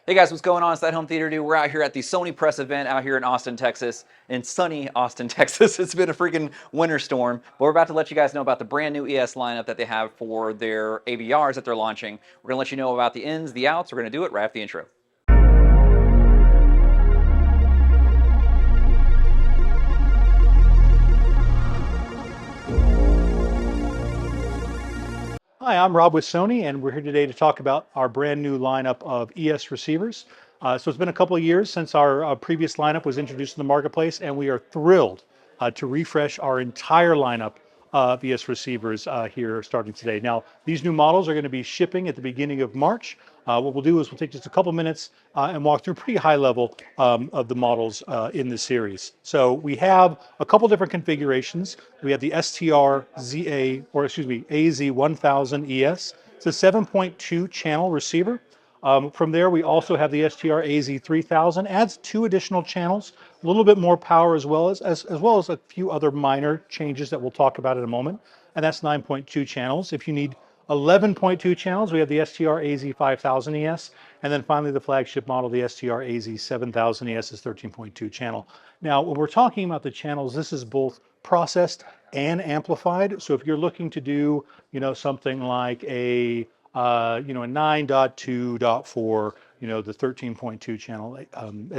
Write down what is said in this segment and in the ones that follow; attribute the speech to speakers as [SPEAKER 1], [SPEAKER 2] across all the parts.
[SPEAKER 1] Hey guys, what's going on? It's That Home Theater Dude. We're out here at the Sony press event out here in Austin, Texas, in sunny Austin, Texas. It's been a freaking winter storm, but we're about to let you guys know about the brand new ES lineup that they have for their AVRs that they're launching. We're gonna let you know about the ins, the outs. We're gonna do it right after the intro.
[SPEAKER 2] Hi, I'm Rob with Sony, and we're here today to talk about our brand new lineup of ES receivers. So it's been a couple of years since our previous lineup was introduced in the marketplace, and we are thrilled to refresh our entire lineup of ES receivers here starting today. Now, these new models are going to be shipping at the beginning of March. What we'll do is we'll take just a couple minutes and walk through pretty high level of the models in the series. So we have a couple different configurations. We have the AZ1000 ES. It's a 7.2 channel receiver. From there, we also have the STR AZ3000, adds 2 additional channels, a little bit more power as well as a few other minor changes that we'll talk about in a moment. And that's 9.2 channels. If you need 11.2 channels, we have the STR AZ5000 ES. And then finally, the flagship model, the STR AZ7000 ES is 13.2 channel. Now, when we're talking about the channels, this is both processed and amplified. So if you're looking to do, something like a 9.2.4, the 13.2 channel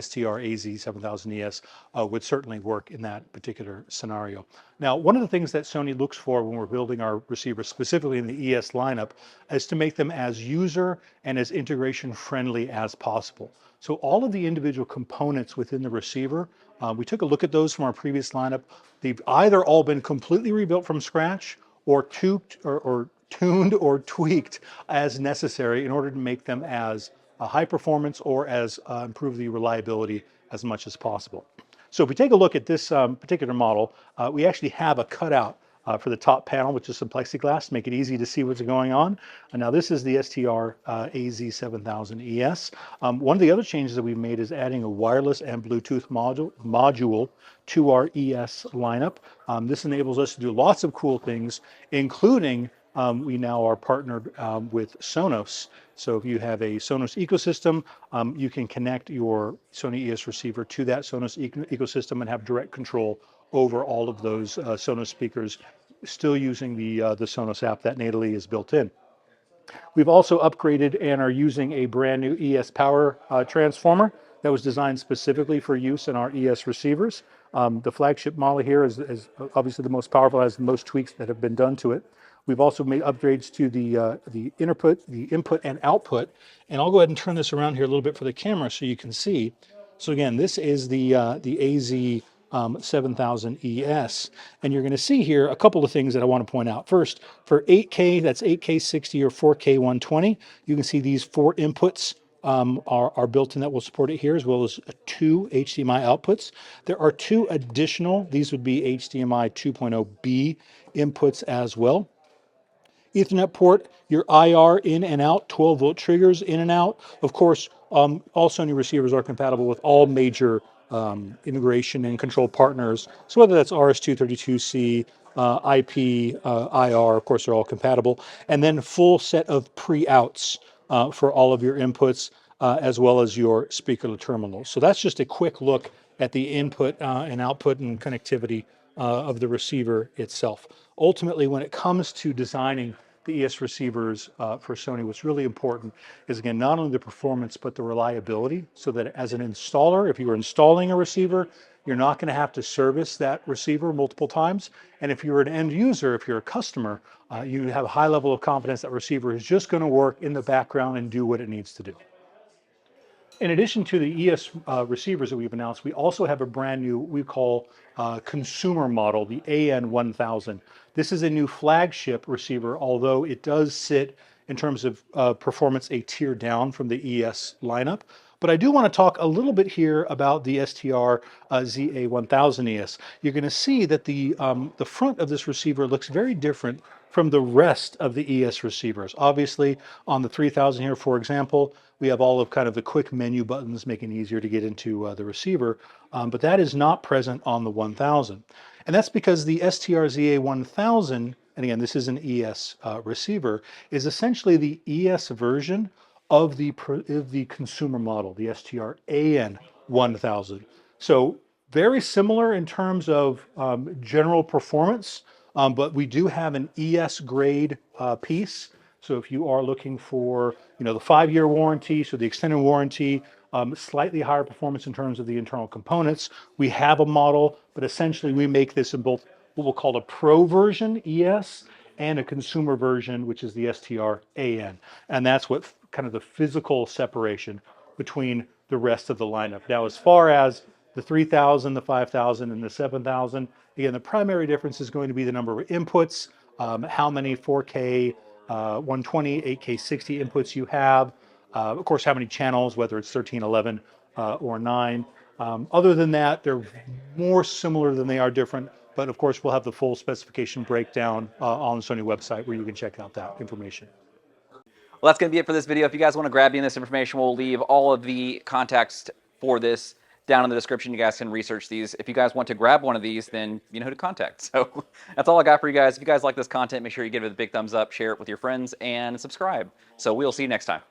[SPEAKER 2] STR AZ7000 ES would certainly work in that particular scenario. Now, one of the things that Sony looks for when we're building our receivers, specifically in the ES lineup, is to make them as user and as integration friendly as possible. So all of the individual components within the receiver, we took a look at those from our previous lineup. They've either all been completely rebuilt from scratch or tuned or tweaked as necessary in order to make them as high performance or as improve the reliability as much as possible. So if we take a look at this particular model, we actually have a cutout for the top panel, which is some plexiglass to make it easy to see what's going on. And now this is the STR AZ7000 ES. One of the other changes that we've made is adding a wireless and Bluetooth module to our ES lineup. This enables us to do lots of cool things, including we now are partnered with Sonos. So if you have a Sonos ecosystem, you can connect your Sony ES receiver to that Sonos ecosystem and have direct control over all of those Sonos speakers, still using the Sonos app that natively is built in. We've also upgraded and are using a brand new ES power transformer that was designed specifically for use in our ES receivers. The flagship model here is obviously the most powerful, has the most tweaks that have been done to it. We've also made upgrades to the input and output. And I'll go ahead and turn this around here a little bit for the camera so you can see. So again, this is the AZ7000 ES. And you're going to see here a couple of things that I want to point out. First, for 8K, that's 8K 60 or 4K 120, you can see these 4 inputs are built in that will support it here, as well as 2 HDMI outputs. There are 2 additional, these would be HDMI 2.0B inputs as well. Ethernet port, your IR in and out, 12-volt triggers in and out. Of course, all Sony receivers are compatible with all major integration and control partners. So whether that's RS-232C, IP, IR, of course, they're all compatible. And then full set of pre-outs for all of your inputs, as well as your speaker terminals. So that's just a quick look at the input and output and connectivity of the receiver itself. Ultimately, when it comes to designing the ES receivers for Sony, what's really important is, again, not only the performance, but the reliability, so that as an installer, if you were installing a receiver, you're not going to have to service that receiver multiple times. And if you're an end user, if you're a customer, you have a high level of confidence that receiver is just going to work in the background and do what it needs to do. In addition to the ES receivers that we've announced, we also have a brand new, we call consumer model, the AN1000. This is a new flagship receiver, although it does sit in terms of performance a tier down from the ES lineup. But I do want to talk a little bit here about the STR ZA1000 ES. You're going to see that the front of this receiver looks very different from the rest of the ES receivers. Obviously, on the 3000 here, for example, we have all of kind of the quick menu buttons, making it easier to get into the receiver, but that is not present on the 1000. And that's because the STR ZA1000, and again, this is an ES receiver, is essentially the ES version of the consumer model, the STR AN 1000. So very similar in terms of general performance, but we do have an ES grade piece. So if you are looking for, the 5-year warranty, so the extended warranty, slightly higher performance in terms of the internal components, we have a model, but essentially we make this in both what we'll call a pro version, ES, and a consumer version, which is the STR AN. And that's what kind of the physical separation between the rest of the lineup. Now, as far as the 3000, the 5000, and the 7000, again, the primary difference is going to be the number of inputs, how many 4K 120, 8K 60 inputs you have, of course, how many channels, whether it's 13, 11, or 9. Other than that, they're more similar than they are different. But of course, we'll have the full specification breakdown on the Sony website where you can check out that information.
[SPEAKER 1] Well, that's going to be it for this video. If you guys want to grab any of this information, we'll leave all of the context for this down in the description. You guys can research these. If you guys want to grab one of these, then you know who to contact. So that's all I got for you guys. If you guys like this content, make sure you give it a big thumbs up, share it with your friends, and subscribe. So we'll see you next time.